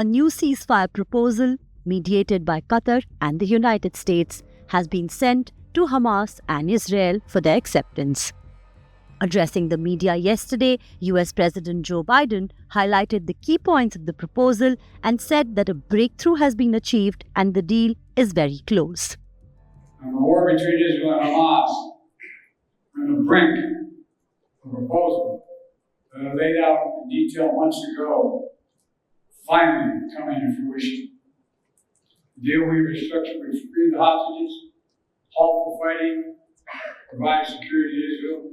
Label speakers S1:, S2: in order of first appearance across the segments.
S1: A new ceasefire proposal, mediated by Qatar and the United States, has been sent to Hamas and Israel for their acceptance. Addressing the media yesterday, US President Joe Biden highlighted the key points of the proposal and said that a breakthrough has been achieved and the deal is very close.
S2: On the war between Israel and Hamas, on the brink of a proposal that I laid out in detail months ago, finally coming to fruition. The deal we restructured would free the hostages, halt the fighting, provide security to Israel,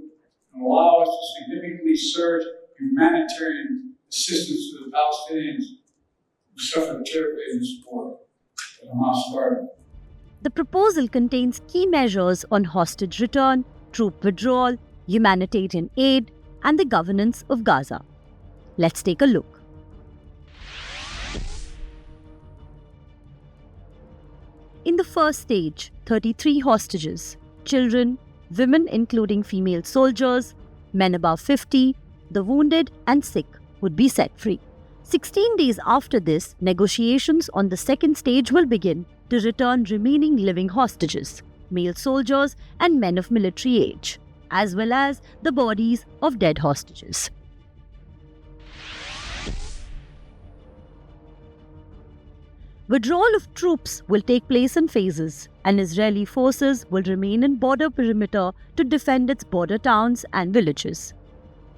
S2: and allow us to significantly surge humanitarian assistance to the Palestinians who suffered terribly in this war that Hamas started.
S1: The proposal contains key measures on hostage return, troop withdrawal, humanitarian aid, and the governance of Gaza. Let's take a look. In the first stage, 33 hostages, children, women including female soldiers, men above 50, the wounded and sick would be set free. 16 days after this, negotiations on the second stage will begin to return remaining living hostages, male soldiers and men of military age, as well as the bodies of dead hostages. Withdrawal of troops will take place in phases, and Israeli forces will remain in border perimeter to defend its border towns and villages.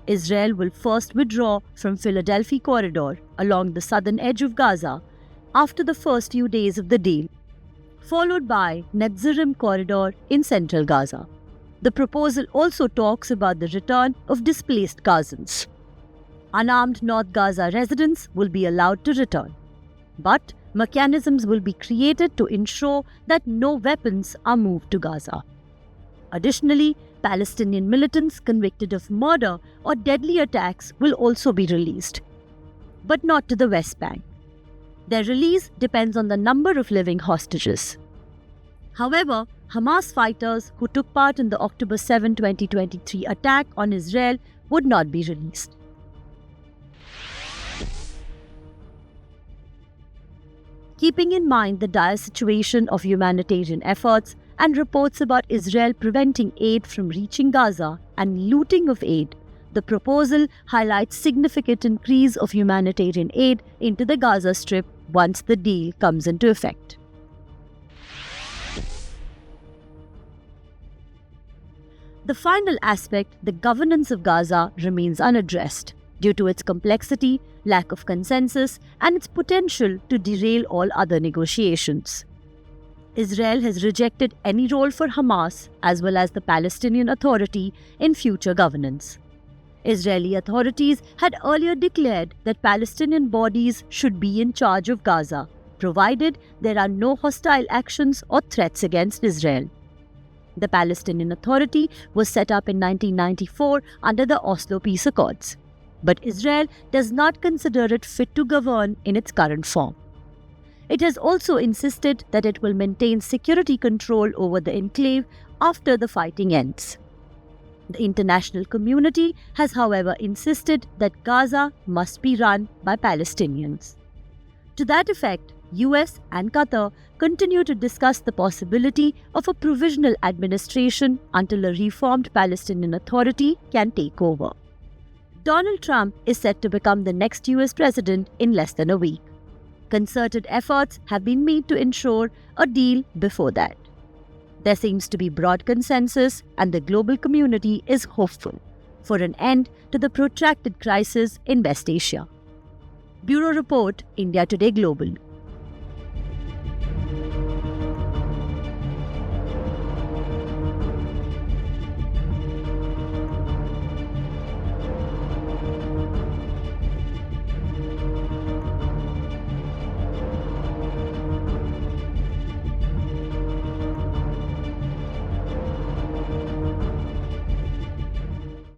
S1: Israel will first withdraw from Philadelphia corridor along the southern edge of Gaza after the first few days of the deal, followed by Netzarim corridor in central Gaza. The proposal also talks about the return of displaced Gazans. Unarmed North Gaza residents will be allowed to return, but mechanisms will be created to ensure that no weapons are moved to Gaza. Additionally, Palestinian militants convicted of murder or deadly attacks will also be released, but not to the West Bank. Their release depends on the number of living hostages. However, Hamas fighters who took part in the October 7, 2023 attack on Israel would not be released. Keeping in mind the dire situation of humanitarian efforts and reports about Israel preventing aid from reaching Gaza and looting of aid, the proposal highlights significant increase of humanitarian aid into the Gaza Strip once the deal comes into effect. The final aspect, the governance of Gaza, remains unaddressed due to its complexity, lack of consensus, and its potential to derail all other negotiations. Israel has rejected any role for Hamas as well as the Palestinian Authority in future governance. Israeli authorities had earlier declared that Palestinian bodies should be in charge of Gaza, provided there are no hostile actions or threats against Israel. The Palestinian Authority was set up in 1994 under the Oslo Peace Accords, but Israel does not consider it fit to govern in its current form. It has also insisted that it will maintain security control over the enclave after the fighting ends. The international community has, however, insisted that Gaza must be run by Palestinians. To that effect, US and Qatar continue to discuss the possibility of a provisional administration until a reformed Palestinian Authority can take over. Donald Trump is set to become the next US president in less than a week. Concerted efforts have been made to ensure a deal before that. There seems to be broad consensus, and the global community is hopeful for an end to the protracted crisis in West Asia. Bureau Report, India Today Global.